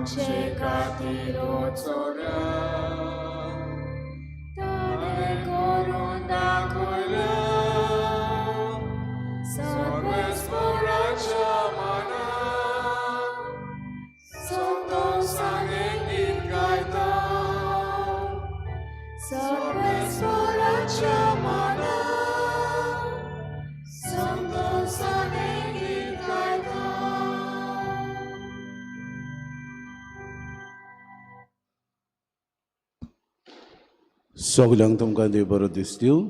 आमचे खातीर वचोल्या ताणें करून दाखयल्या सर्वेस्पराच्या मनाक संतोषाने गीत गायता सर्वेस्पराच्या मनाक संतोषाने गीत गायता. सगल्यांक तुमकां देव बरो दीस दिवं.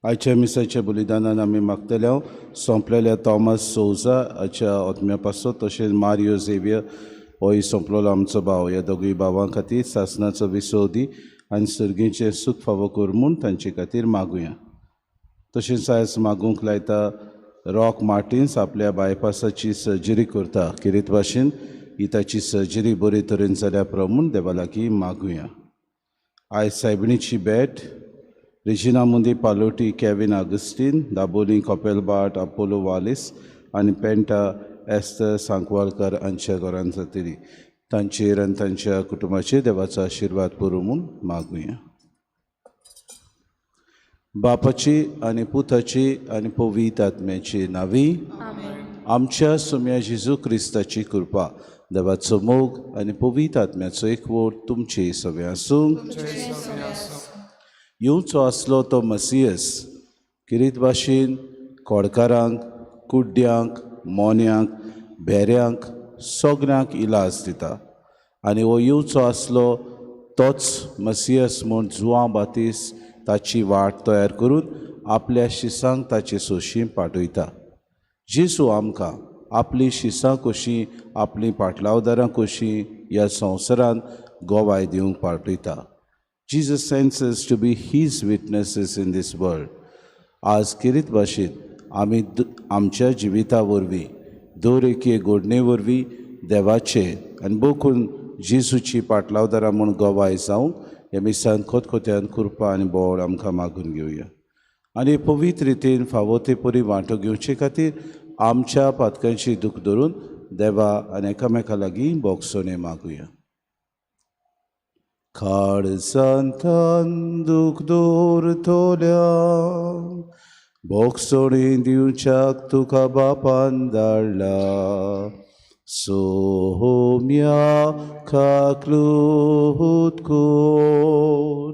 आयच्या मिसाच्या बलिदानान आमी मागतल्या सोंपलेल्या थॉमस सोजा हाच्या आत्म्या पासत तशेंच मारियो झेवियर होय सोंपलोलो आमचो भाव ह्या दोगूय भावां खातीर सासणाचो विसोदी आनी सर्गेचें सूख फावो कर म्हूण तांचे खातीर मागुया. तशेंच आयज मागूंक लायता रॉक मार्टिन्स आपल्या बायपासाची सर्जरी करता किरीत भाशेन ही ताची सर्जरी बरे तरेन जाल्या प्रमाण देवा लागीं मागुया. आयज सायबिणीची बॅट रेजिना मुंदी पालोटी कॅविन आगस्टीन दाबोली कॉपेलबाट अपोलो वालिस आनी पेंटा एस्तर सांकवालकर हांच्या घरांत जातली. तांचेर आनी तांच्या कुटुंबाचेर देवाचो आशिर्वाद पुरो म्हूण मागुया. बापाची आनी पुताची आनी पवित्र आत्म्याची नांवी आमच्या सुम्या जेजू क्रिस्ताची कृपा देवाचो मोग आनी पवित्र आत्म्याचो एकवट तुमचे सगळे आसूं. येवचो आसलो तो मसियस किरीत भाशेन कोडकारांक कुड्ड्यांक मोन्यांक भेऱ्यांक सगळ्यांक इलाज दिता आनी हो येवचो आसलो तोच मसियस म्हूण जुआं बातीस ताची वाट तयार करून आपल्या शिसांक ताचे सोशी पाठयता. जेजू आमकां आपली शिसां कशीं आपली पाटलावदारां कशीं ह्या संवसारांत गोवाय दिवंक पाठयता. Jesus sends us to be his witnesses in this world. आज किरीत भाशेन आमी आमच्या जिविता वरवीं दर एके घडणे वरवीं देवाचे आनी बोकून जेजूची पाटलावदारां म्हूण गोवाय जावंक हे मिसान खोतखोत्यान कृपा आनी बोड आमकां मागून घेवया. आनी पवित्र रितीन फावो ते परी वांटो घेवचे खातीर आमच्या पातकांची दूख धरून देवा आनी एकामेका लागीं बोगसोने मागुया. काळजांतान दूख दवरतल्या बोगसोणी दिवच्याक तुका बापान धाडला. सोम्या काकलूत कोर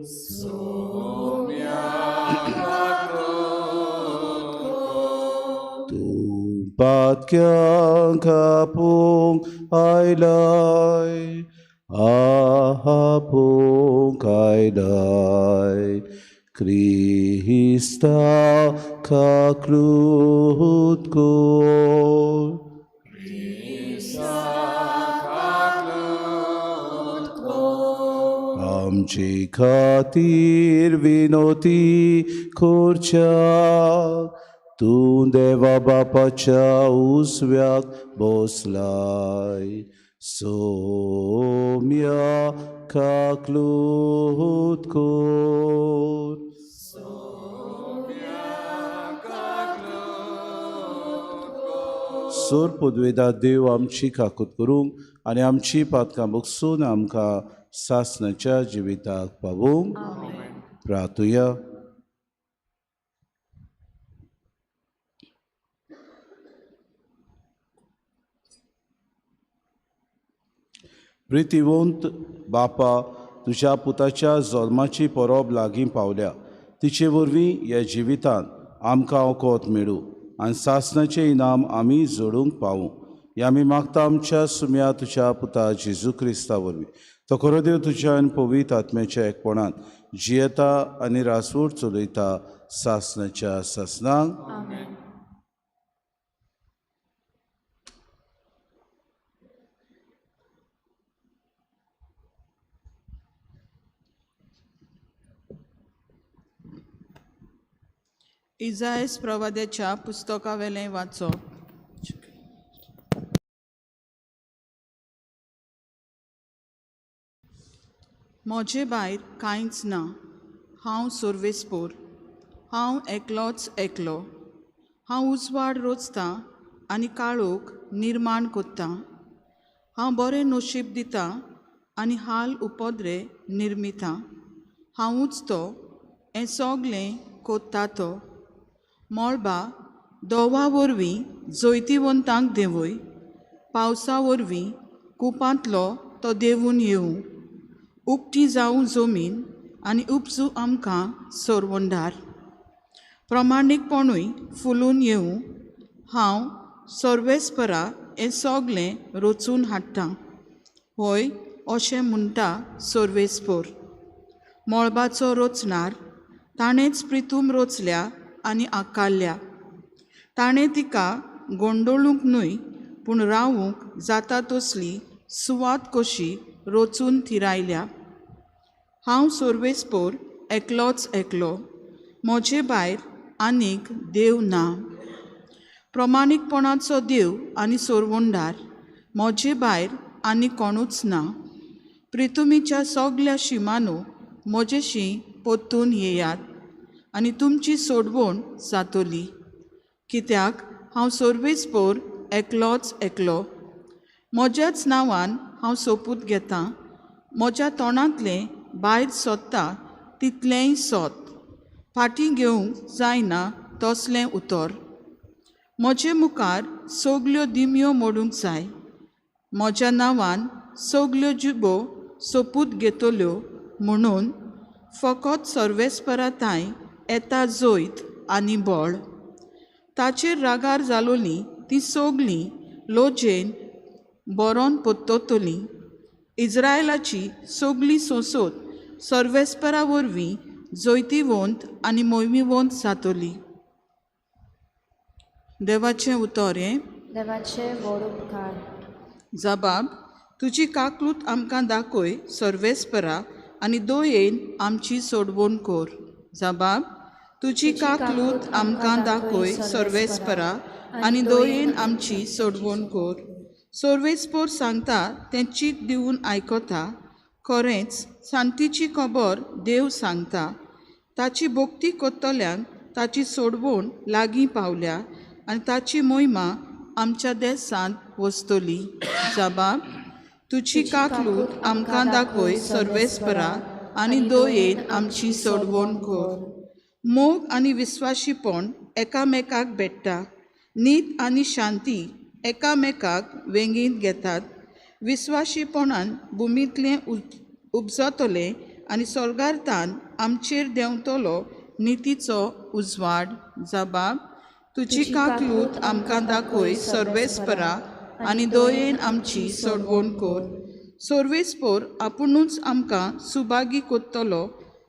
तूं पातक्यांक आपूंक आयलाय आपूंक आयलाय क्रिस्ता काकलूत कोर. आमचे खातीर विनोती करच्या तूं देवा बापाच्या उजव्याक बसलाय. सोम्या काकलूत कोर. सोर पदवेदा देव आमची काकूत करूंक आनी आमची पातकां बगसून आमकां सासणाच्या जिविताक पावूंक. प्रार्थुया. प्रितीवंत बापा तुज्या पुताच्या जल्माची परब लागीं पावल्या. तिचे वरवीं ह्या जिवितांत आमकां ओकोत मेळूं आनी सासणाचें इनाम आमी जोडूंक पावूं. हें आमी मागता आमच्या सुम्या तुज्या पुता जेजू क्रिस्ता वरवीं. तो खरो देव तुज्या आनी पवित्र आत्म्याच्या एकपणान जियेता आनी रासवट चलयता सासणाच्या सासणांक. इजायस प्रवाद्याच्या पुस्तका वेलें वाचप. म्हजे भायर कांयच ना. हांव सोर्वेस्पोर. हांव एकलोच एकलो. हांव उजवाड रोचतां आनी काळोख निर्माण कोत्तां. हांव बरें नशीब दितां आनी हाल उपद्रे निर्मितां. हांवूच तो, हें सोगलें कोत्ता तो. मोळबा दोवा वरवीं जोयतीवंतांक देवूय, पावसा वरवीं कुपांतलो तो देंवून येवं. उक्ती जावं जमीन आनी उपजू आमकां सोरवंडार. प्रमाणीकपणूय फुलून येवं. हांव सर्वेस्परा हें सोगलें रचून हाडटां. होय, अशें म्हणटा सर्वेस्पर. मोळबाचो रचणार, ताणेंच प्रितूम रचल्या आनी आकारल्या. ताणें तिका गोंडोळूंक न्हय, पूण रावूंक जाता तसली सुवात कशी रचून थिरायल्या. हांव सर्वेस्पर एकलोच एकलो, म्हजे भायर आनीक देव ना. प्रमाणीकपणाचो देव आनी सोरवंडार, म्हजे भायर आनी कोणूच ना. प्रितुमीच्या सोगल्या शिमानो म्हजेशी पोत्तून येयात आनी तुमची सोडवण जातली. कित्याक हांव सर्वेस्पर एकलोच एकलो. म्हज्याच नांवान हांव सोपूत घेतां. म्हज्या तोंडांतलें भायर सोदता तितलेंय सोद. फाटीं घेवंक जायना तसलें उतर. म्हजे मुखार सगल्यो दिमयो मोडूंक जाय. म्हज्या नांवान सगल्यो जुबो सोपूत घेतल्यो म्हणून फकत सर्वेस्पराताय येता जोयत आनी बळ. ताचेर रागार जालोलीं तीं सगलीं लोजेन बरोवन पोत्तोतलीं. इज्रायलाची सगली सोंसोत सर्वेस्परा वरवीं जोयतीवंत आनी मोहिमीवंत जातली. देवाचें उतर हें. देवाचे व्हड उपकार. जबाब, तुजी काकलूत आमकां दाखय सर्वेस्परा आनी दोयेन आमची सोडवण कोर. जबाब, तुजी काकलूत आमकां दाखय सर्वेस्परा आनी दोयेन आमची सोडवण कोर. सर्वेस्पर सांगता तें चीक दिवन आयकता. खरेंच शांतीची खबर देव सांगता. ताची भोक्ती कोत्तल्यांक ताची सोडवण लागीं पावल्या आनी ताची मोहिमा आमच्या देसांत वचतली. जबाब, तुजी काकलूत आमकां दाखय सर्वेस्परा आनी दोयेन आमची सोडवण कोर. मोग आनी विस्वाशीपण एकामेकाक भेटता. नीत आनी शांती एकामेकाक वेंगीत घेतात. विस्वाशीपणान भुमींतलें उपजतलें आनी स्वर्गार्थान आमचेर देंवतलो नितीचो उजवाड. जबाब, तुजी काकलूत आमकां दाखय सर्वेस्परा आनी दोयेन आमची सोडवण कोर. सर्वेस्पर आपुणूच आमकां सुभागी कोत्तलो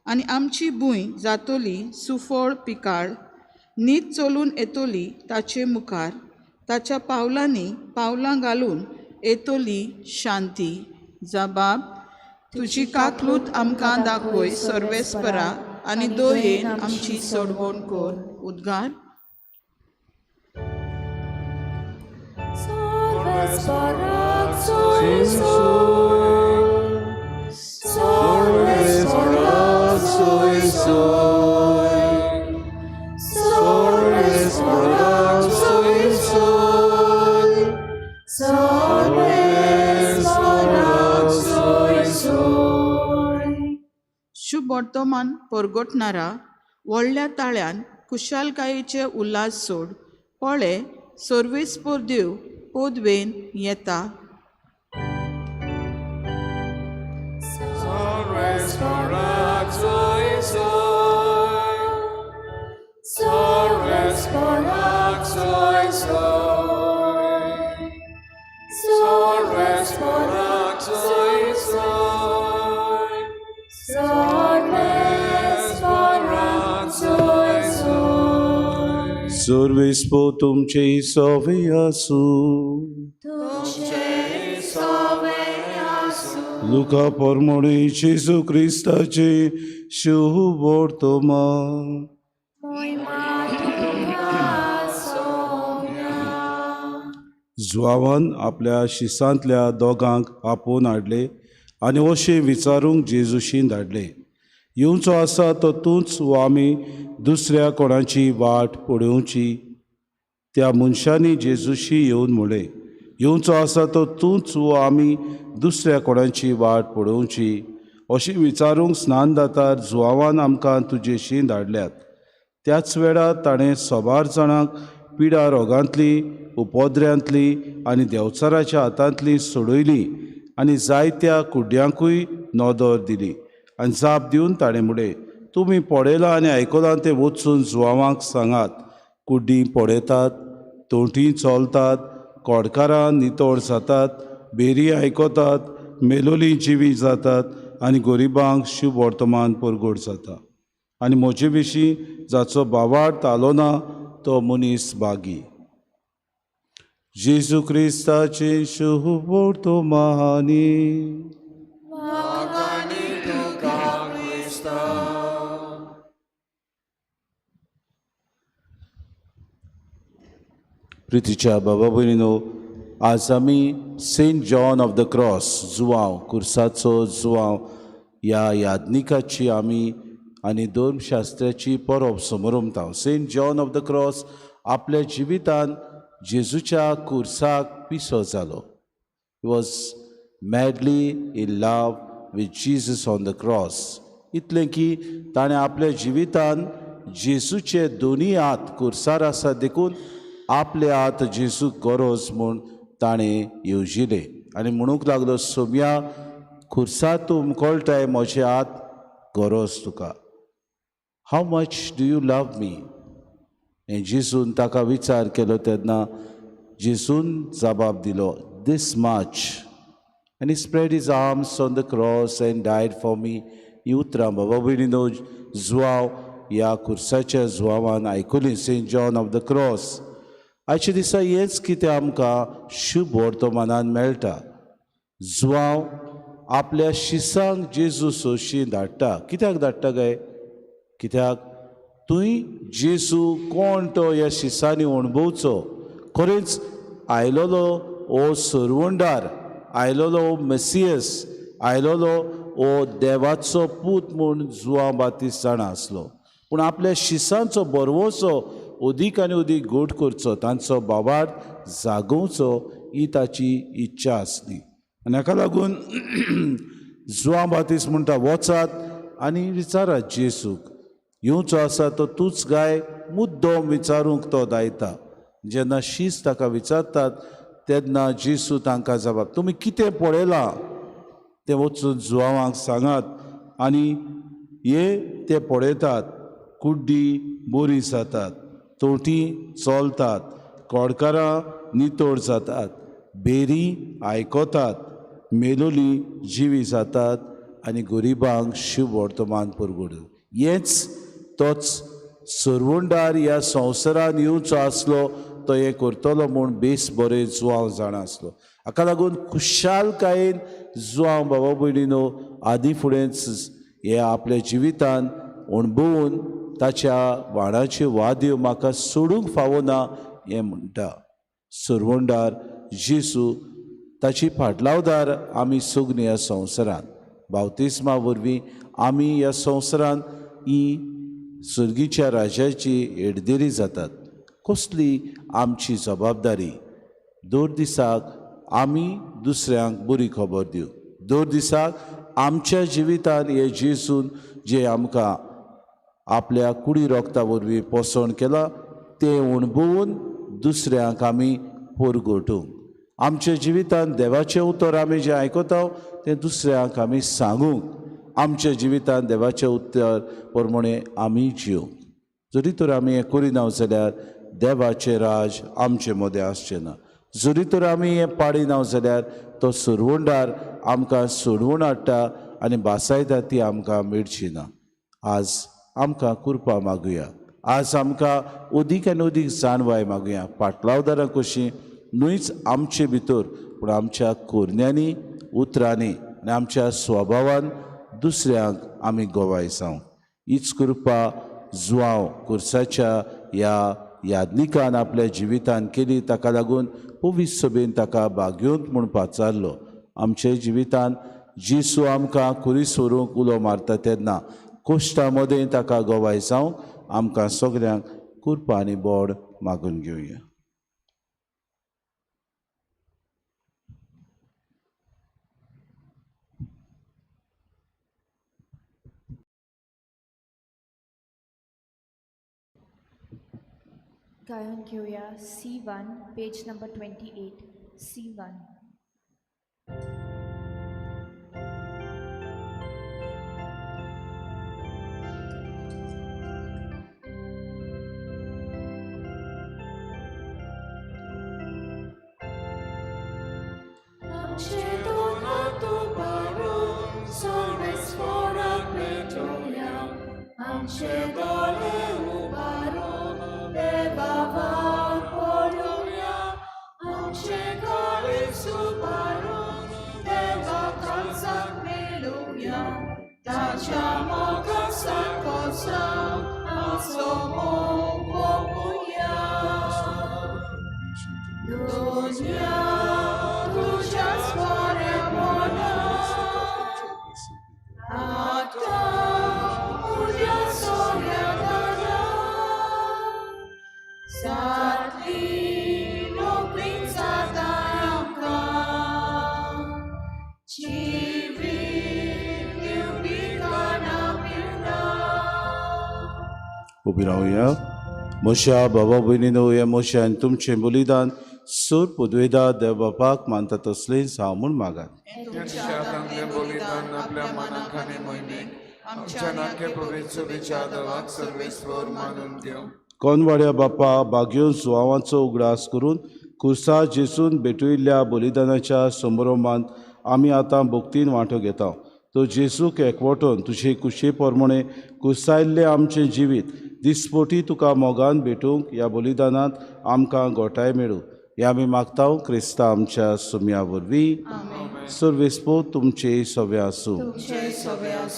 आनी आमची भूंय जातली सुफळ पिकाळ. नीत चलून येतली ताचे मुखार. ताच्या पावलांनी पावलां घालून येतली शांती. जबाब, तुजी काकलूत आमकां दाखय सर्वेस्परा आनी दोयेन आमची सोडवण कोर. उद्गार. सर्वेस्पराक सोय सोय. सर्वेस्पराक सोय सोय. सर्वेस्पराक सोय सोय. सर्वेस्पराक सोय सोय. शुभ वर्तमान परगटणारा व्हडल्या ताळ्यान कुशालकायेचे उल्हास सोड. पळय, सर्वेस्पर देव पोदवेन येता. सर्वेस्पराक सोय सोय. सर्वेस्पराक सोय सोय. सर्वेस्पराक सोय सोय. सर्वेस्पराक सोय सोय. सर्वेस्पो तुमचे सोवे आसूं. तुमचे सोवे आसूं. लुका परमोणे जेजू क्रिस्ताचे शुभ वर्तमान. मोहिमा तुका सोम्या. जुआवान आपल्या शिसांतल्या दोगांक आपोवन हाडले आनी अशें विचारूंक जेजूशी धाडले, येवचो आसा तो तूंच वो आमी दुसऱ्या कोणाची वाट पळोवची? त्या मनशांनी जेजूशी येवन म्हळें, येवचो आसा तो तूंच वो आमी दुसऱ्या कोणाची वाट पळोवची अशें विचारूंक स्नानदातार जुआवान आमकां तुजे शीं धाडल्यात. त्याच वेळार ताणें सोबार जाणांक पिडा रोगांतली, उपद्र्यांतली आनी देंवचाराच्या हातांतली सोडयली आनी जायत्या कुड्यांकूय नोदोर दिली. आनी जाप दिवन ताणें म्हणलें, तुमी पळयलां आनी आयकलां तें वचून जुआवांक सांगात. कुड्डीं पळयतात, तोंटीं चोलतात, कोडकारां नितळ जातात, बेरी आयकतात, मेलोलीं जिवी जातात आनी गोरिबांक शुभ वर्तमान परगट जाता. आनी म्हजे विशीं जाचो बावार्थ आलो ना तो मनीस बागी. जेजू क्रिस्ताचे शुभ वर्तमानी. प्रितीच्या बाबा भयणीनो, आज आमी saint John of the cross जुवांव, कुर्साचो जुवांव ह्या यादनिकाची आमी आनी धर्मशास्त्राची परब समोरमता. Saint John of the cross आपल्या जिवितान जेजूच्या कुर्साक पिसो जालो. He was madly in love with Jesus on the cross. इतलें की ताणें आपल्या जिवितान जेजूचे दोनी हात कुर्सार आसा देखून आपले हात जेजूक गरज म्हूण ताणें येवजिले आनी म्हणूंक लागलो, सोम्या खुर्सा तूं उमकोळटाय म्हजे हात गरज तुका. How much do you love me? हें जेजून ताका विचार केलो तेन्ना जेजून जबाब दिलो, दिस मच. आनी spread his arms on the cross and died for me. ही उतरां बाबा भयणीनो जुवांव ह्या कुर्साच्या जुवावान आयकुली saint John of the cross. आयच्या दिसा हेंच कितें आमकां शुभ वर्तमानान मेळटा. जुवांव आपल्या शिसांक जेजू सोशी धाडटा. कित्याक धाडटा काय? कित्याक तुंय जेजू कोण तो ह्या शिसांनी अणभवचो. खरेंच आयलोलो ओ सर्वंडार, आयलोलो ओ मेसियस, आयलोलो ओ देवाचो पूत म्हूण जुवांव बातीस जाणा आसलो. पूण आपल्या शिसांचो बरवोसो अदीक आनी अदीक गोड करचो, तांचो बाबार्थ जागोवचो ही ताची इच्छा आसली. आनी हाका लागून जुवांव बातीस म्हणटा, वचात आनी विचारात जेजूक. येवचो आसा तो तूंच गाय मुद्दम विचारूंक तो दायता. जेन्ना शीस ताका विचारतात तेन्ना जेजू तांकां जबाब, तुमी कितें पळयलां तें वचून जुवांवाक सांगात. आनी हे ते पळयतात, कुड्डी बरी जातात, तोटी चोलतात, कोडकारां नितळ जातात, बेरी आयकतात, मेलोली जिवी जातात आनी गरिबांक शुभ वर्तमान परगडूं. हेंच तोच सर्वंडार ह्या संवसारान येवचो आसलो तो हें करतलो म्हूण बेस बरें जुवांव जाणा आसलो. हाका लागून खुशालकायेन जुवांव बाबा भयणीनो आदी फुडेंच हे आपल्या जिवितान अणभवून ताच्या वाणाचे वाद्य म्हाका सोडूंक फावना हें म्हणटा. सर्वंडार जेजू ताची फाटलावदार आमी सगळीं ह्या संवसारान. बावतिस्मा वरवीं आमी ह्या संवसारान ही सर्गीच्या राजाची येडदेरी जातात. कसली आमची जबाबदारी? दर दिसाक आमी दुसऱ्यांक बरी खबर दिवं. दर दिसाक आमच्या जिवितान हे जेजून जे आमकां आपल्या कुडी रोगता वरवीं पोसण केलां तें अणभवून दुसऱ्यांक आमी परगटूंक. आमच्या जिवितान देवाचें उतर आमी जें आयकता तें दुसऱ्यांक आमी सांगूंक. आमच्या जिवितान देवाचें उतर प्रमाणे आमी जिवंक. जरी तर आमी हें करिना जाल्यार देवाचें राज आमचे मदें आसचें ना. जरी तर आमी हें पाडिना जाल्यार तो सर्वंडार आमकां सोडवून हाडटा आनी बासायता ती आमकां मेळची ना. आज आमकां कृपा मागुया. आज आमकां अदीक आनी अदीक जाणवाय मागुया. फाटलावदारां कशीं न्हूच आमचे भितर पूण आमच्या कोरण्यांनी, उतरांनी आनी आमच्या स्वभावान दुसऱ्यांक आमी गोवाय जावंक. हीच कृपा जुवांव कुर्साच्या ह्या यादनिकान आपल्या जिवितान केली. ताका लागून पवित्र सभेन ताका भाग्योंत म्हूण पाचारलो. आमच्या जिवितान जेजू आमकां कुरीस व्हरूंक उलो मारता तेन्ना कोश्टा मदें ताका गोवाय जावंक आमकां सगळ्यांक कृपा आनी बोड मागून घेवया. गायन घेऊया C1 पेज नंबर 28 C1. आमचे दोन हात उभारून सर्वेस्वराक भेटूया. आमचे दोळे उभारून देवा वाट पळोवया. आमचे काळीज उभारून देवा काळजाक मेळुया. ताच्या मोगा सारको जावन आमचो मोग भोगुया. दुनिया तुझ्याच बऱ्या मनात आतां उद्या सोऱ्या दारां सारकी नोकरी जाताय आमकां. जिवीत दिवपी काना मिळना. उबी रावया. मोशा बाबा भयणीनो, हे मोशान तुमचें बलिदान सूर पुदवेदा देव बापाक मानता तसलेंच हांव म्हूण मागात. त्यांच्या हातांतलें बलिदान आपल्या मनाक आनी मोहिमेक आमच्या नाट्य पवित्र विचारवाक सर्वेस्वर मानून घेवं. कोनवाड्या बापा बागेवन सुवावांचो उगडास करून कुर्सा जेसून भेटयल्ल्या बलिदानाच्या समारंभांत आमी आतां भक्तीन वांटो घेता. तो जेसूक एकवटून तुजे कुशे प्रमाणे कुर्सायल्लें आमचें जिवीत दिसपोटी तुका मोगान भेटूंक ह्या बलिदानांत आमकां घोटाय मेळूं. हे आमी मागता क्रिस्ता आमच्या सुम्या वरवीं. सर्वेस्पो तुमचे सवे आसूं.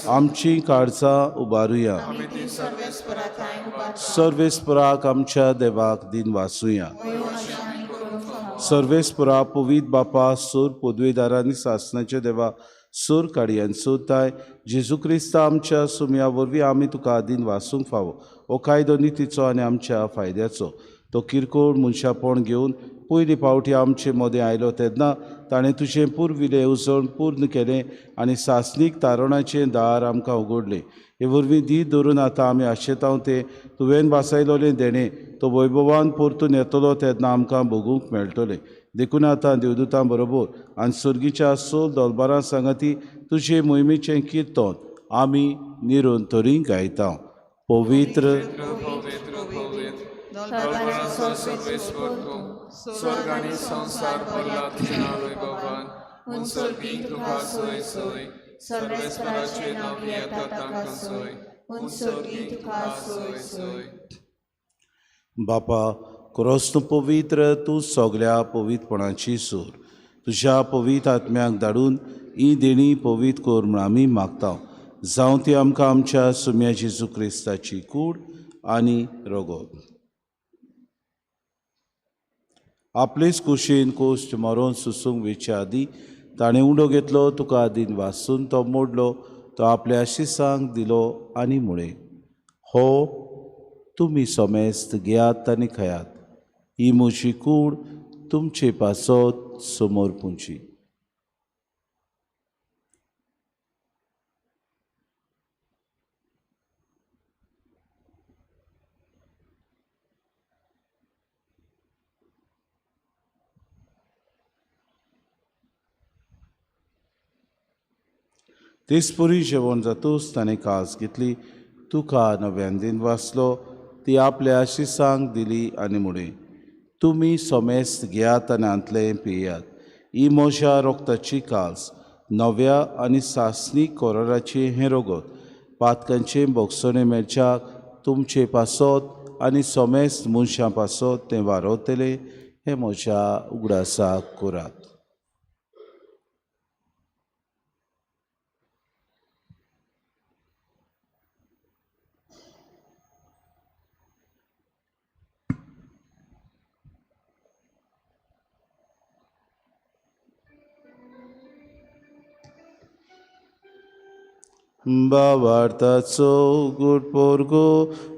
आमची काळजां उबारुया. सर्वेस्पराक आमच्या देवाक दिन वासुया. सर्वेस्परा पवित बापा सूर पदवेदारांनी सासणाचे देवा सूर काडयान सोताय जेजू क्रिस्ता आमच्या सुम्या वरवीं आमी तुका दिन वासूंक फावो. हो कायदो नितीचो आनी आमच्या फायद्याचो. तो किरकोळ मनशापण घेवन पयलीं फावटी आमचे मदें आयलो तेन्ना ताणें तुजें पुर्विलें येवजण पूर्ण केलें आनी सासणीक तारणाचें दार आमकां उगडलें. हे वरवीं दीत धरून आतां आमी आशेतांव तें तुवें बासायलोलें देणें तो वैभवान परतून येतलो तेन्ना आमकां भोगूंक मेळटलें. देखून आतां देवदूतां बरोबर आनी सर्गीच्या सोल दोलबारां सांगाती तुजे मोहिमेचें किर्तन आमी निरंतरी गायता. पवित्र सर्वेस्वर तूं स्वर्ग आनी संसार भरला तुज्या वैभवान. उंचरबीक तुका सोय सोय. सर्वेस्वराचें नांव येता ताका सोय. उंचरबीक तुका सोय सोय. बापा क्रोस्त पवित्र तूं सगल्या पवित्रपणाची सूर तुज्या पवित्र आत्म्याक धाडून ही देणी पवित्र कर म्हूण आमी मागता. जावं ती आमकां आमच्या सुम्या जेजू क्रिस्ताची कूड आनी रगत. आपलेच कुशीन कोश्ट मरोन सुसूंक वेचे आदी ताणें उंडो घेतलो तुका दिन वासून तो मोडलो. तो आपल्या शिसांक दिलो आनी म्हळें, हो तुमी सोमेस्त घेयात आनी खयात. ही म्हजी कूड तुमचे पासत समोर पुंची. तेसपुरी जेवण जातूच ताणें कास घेतली. तुका नव्यान दिन वाचलो ती आपल्या शिसांक दिली आनी म्हळें, तुमी सोमेस्त घेयात आनी आंतलें पियात. ही म्हज्या रोगताची कास नव्या आनी सासणीक कोराराचें हें रगत पातकांचे बोगसणे मेळच्याक तुमचे पासत आनी सोमेस्त मनशां पासत तें वारवतलें. हें म्हज्या उगडासाक करात. भावार्थाचो उगड पोरगो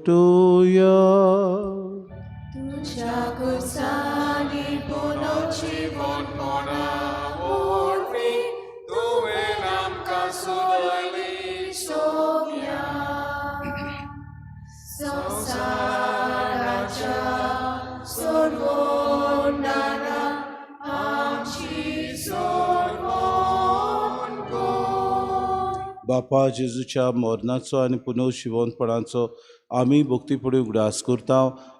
टुया. तुझ्या कुर्सानी पुनर्जीवनपणा वरवीं तुवें आमकां सोदली सोम्या. संवसाराच्या बापा जेजूच्या मरणाचो आनी पुनर्जिवंतपणाचो आमी भक्तीपुडी उगडास करता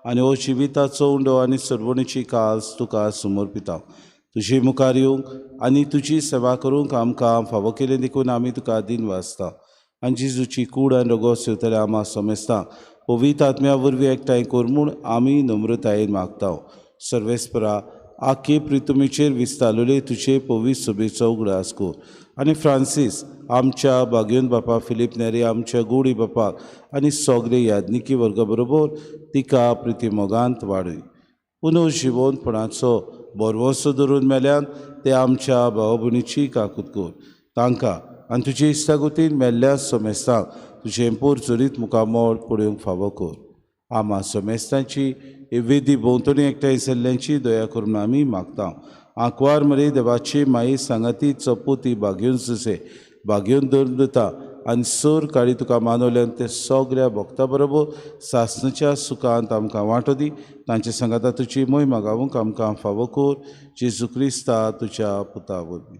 आनी हो जिविताचो उंडो आनी सरवणीची कास तुका समर्पिता. तुजी मुखार येवंक आनी तुजी सेवा करूंक आमकां फावो केलें देखून आमी तुका दिन वाजता आनी जेजूची कूड आनी रगत सेवतले आमा समेस्ता पवित्र आत्म्या वरवीं एकठांय कर म्हूण आमी नम्रतायेन मागता. सर्वेस्परा आख्खे प्रितुमेचेर विस्तारलेले तुजे पवित्र सभेचो उगडास कर आनी फ्रांसीस आमच्या बागेवन बापा फिलीप नेरी आमच्या गोडी बापाक आनी सगळे यादनिकी वर्गा बरोबर तिका प्रिती मोगांत वाडय. पुनर्जिवंतपणाचो बरवंसो धरून मेल्यान ते आमच्या भावा भयणीची काकूत कर. तांकां आनी तुजे इश्टागतीन मेल्ल्या समेस्तांक तुजें पोर चरीत मुखामोळ पळोवंक फावो कर. आमा समेस्तांची वेदी भोंवतणी एकठांय जाल्ल्यांची दया करून आमी मागता. आंकवार मरे देवाची माई सांगाती चपोती बागेवन सुसे बागेवन धरून दिता आनी सर काळी तुका मानवल्यान ते सगळ्या भक्तां बरोबर सासणाच्या सुखांत आमकां वांटो दी. तांचे सांगाता तुजी मोहीम गावूंक आमकां फावो कर. जेजू क्रिस्ता तुज्या पुता वरवीं.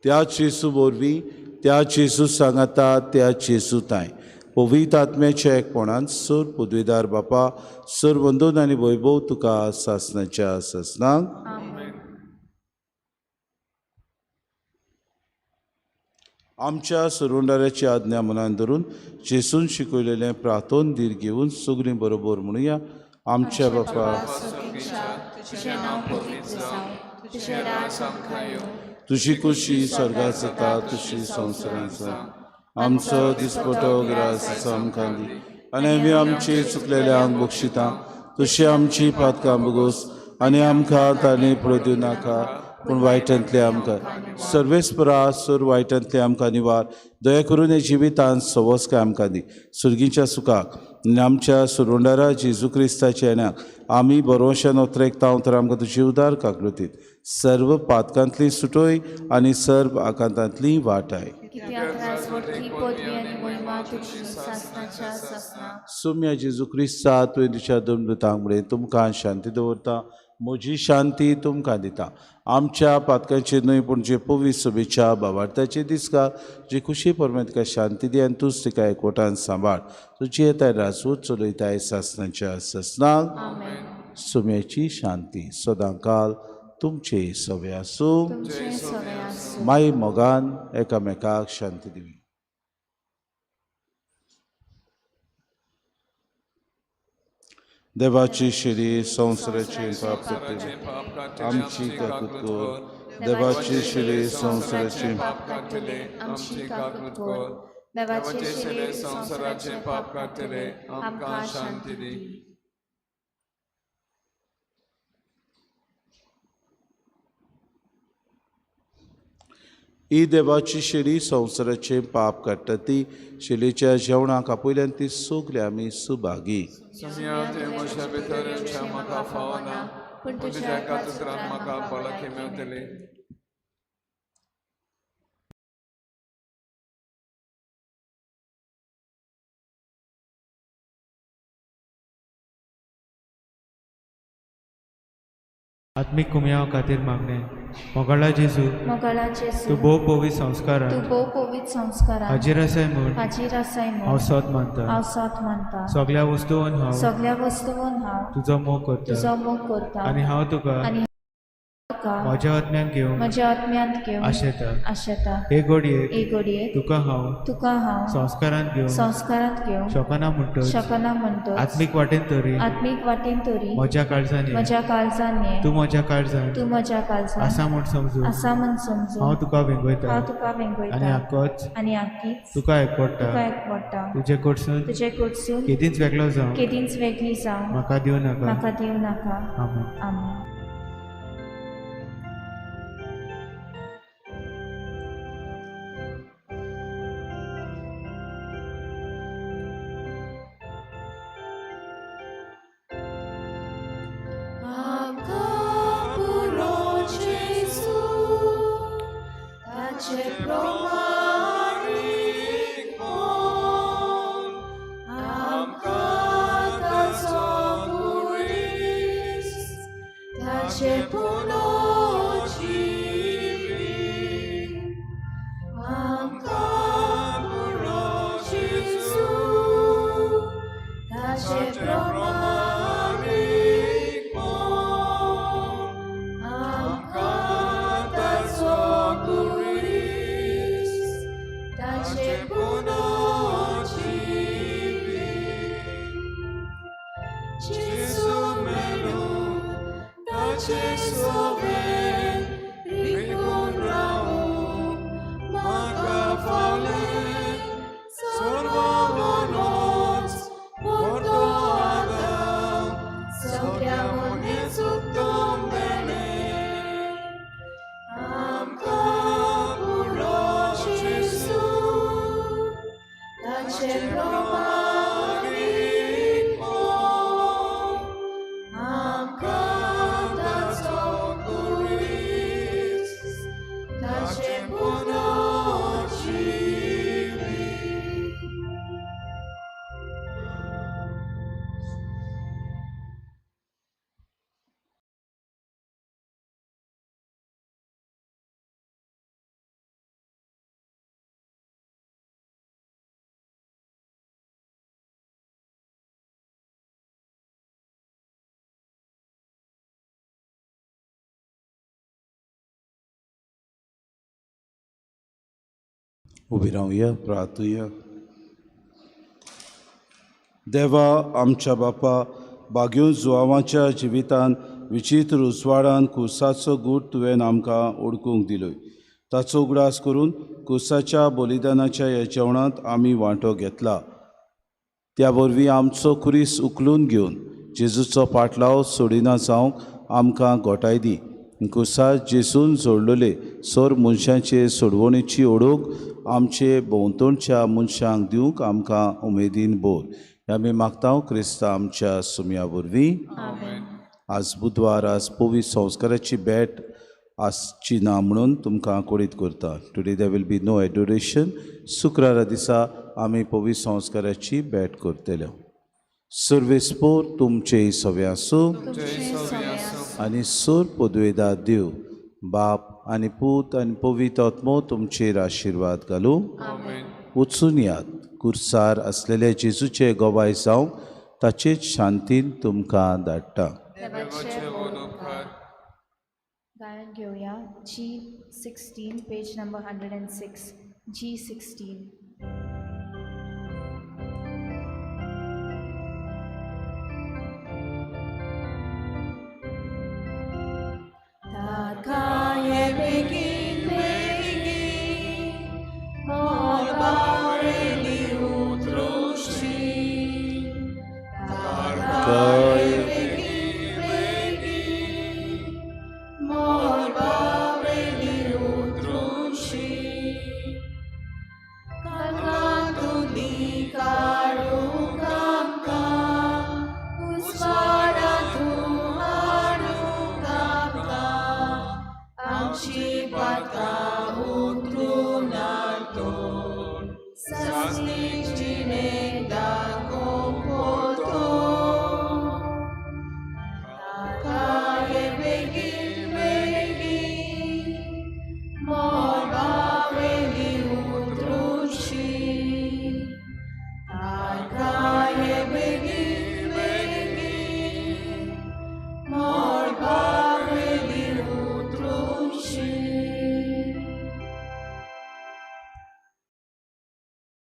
त्या जेजू वरवीं त्या जेजू सांगाता त्या जेजू ताय पवित्र आत्म्याच्या एकपणान सर पदवीदार बापा सर वंदन आनी वैभव तुका सासणाच्या ससनांक आमच्या सरवंडाऱ्याची आज्ञा मनान धरून जेसून शिकयलेलें प्रार्थोन धीर घेवन सगळीं बरोबर म्हणुया. आमच्या बापा तुझें नांव पवित्र जावं, तुझें राज आमकां येवं, तुजी खुशी स्वर्गांत जाता तुजी संवसारांत जावं. आमचो दिसपटो गिरास आमकां दी आनी आमी आमची चुकलेल्यांक बक्षिता. तशी आमची पातकां बगोस आनी आमकां ताणी पळय दिवं नाका पूण वायटांतले आमकां सर्वेस्परा सर वायटांतले आमकां निवार. दया करून हे जिवितांत सवस्काय आमकां दी. सुर्गीच्या सुखाक आनी आमच्या सुरवंडारा जेजू क्रिस्ताच्या येण्याक आमी बरोवशान उतरेकता तर आमकां तुजी उदार काकलुतीत सर्व पातकांतली सुटोय आनी सर्व आकांतांतली वाटाय. सोम्या जेजू क्रिस्ता तुवें तुज्या दोन मृतांक मुळे तुमकां शांती दवरता. म्हजी शांती तुमकां दिता. आमच्या पातकांचेर न्हय पूण जे पवित्र सभेच्या भावार्थाचे दिसका जी खुशी परमे तिका शांती दी आनी तूंच तिका एकवटान सांबाळ. तुजी येताय राजवट चलयताय सासणाच्या ससनांक सोम्याची शांती सदांकाल तुमचे सवे आसूं. माई मोगान एकामेकाक शांती दिवी. देवाची शिरी संवसाराची पाप काडटली आमची काकूत कर. देवाची शिरी संवसाराची आमची काकूत कर. देवाचे शिरे संसाराचे पाप काडटले आमकां शांती दी. ही देवाची शिडी संवसाराचे पाप काडटा ती शिलेच्या जेवणाक आपयल्यान ती सगळे आमी सुभागी. ते म्हज्या भितर म्हाका फावो ना पूण तुज्या कातरांत म्हाका बळकी मेळटली. आत्मिक कुमया खातीर मागणे. मोगाळा जेजू तूं भोव पवित्र संस्कारान हाजीर आसाय म्हूण हांव सत मानता. सगळ्या वस्तूंत हांव तुजो मोग करता आनी हांव तुका म्हज्या आत्म्यान घेवन आशेता. हे घडयेक तुका हांव संस्कारांत घेवन शकना म्हणटच आत्मीक वाटेन तरी म्हज्या काळजांनी तूं म्हज्या काळजांत आसा म्हूण समजून हांव तुका वेंगयता आनी आख्खीच तुका एकवडटा. तुजे कडसून केदींच वेगळो जावं म्हाका दिवं नाका. आमेन. ताचे सोबेन रिगून रावूंक म्हाका फावलें सर्व मनोच व्हरतो आदार सगळ्या मनेच उत्तम बेणें आमकां पुरो जेजू ताचे प्रमाणीक आमकां ताचो कुडीस ताचे पुनर्जीवीत उबी रावया, प्रार्थुया. देवा आमच्या बापा, बाग्यो जुवांच्या जिवितान विचित्र उजवाडान कुसाचो गूट तुवें आमकां ओळखूंक दिलोय. ताचो उगडास करून कुसाच्या बलिदानाच्या ह्या जेवणांत आमी वांटो घेतला. त्या वरवीं आमचो कुरीस उखलून घेवन जेजूचो पाटलाव सोडिना जावंक आमकां घोटाय दी. कुसार जेजून जोडलेले सोर मनशांचे सोडवणेची ओळख आमचे भोंवतणच्या मनशांक दिवंक आमकां उमेदीन बोर. हे आमी मागता क्रिस्ता आमच्या सुमया वरवीं. आज बुधवार, आज पवित्र संस्काराची भेट आसची ना म्हणून तुमकां कोडीत करता. Today there will be no adoration. शुक्रारा दिसा आमी पवित्र संस्काराची भेट करतले. सर्वेस्पोर तुमचे सवे आसूं आनी सोर पदवेदार देव बाप आनी पूत आनी पवित्र आत्मो तुमचेर आशिर्वाद घालूं. वचून यात. कुर्सार असलेले जेजूचे गोवाय जावंक ताचेच शांतीन तुमकां धाडटा. गायन घेऊया G16 page number 106 G16. Takaye begin Mor bareli utrushi Takaye begin Mor bareli utrushi Kakatuli karu kamka Usvara tuharu kamka Amshi bata utrunaton Sasni chine da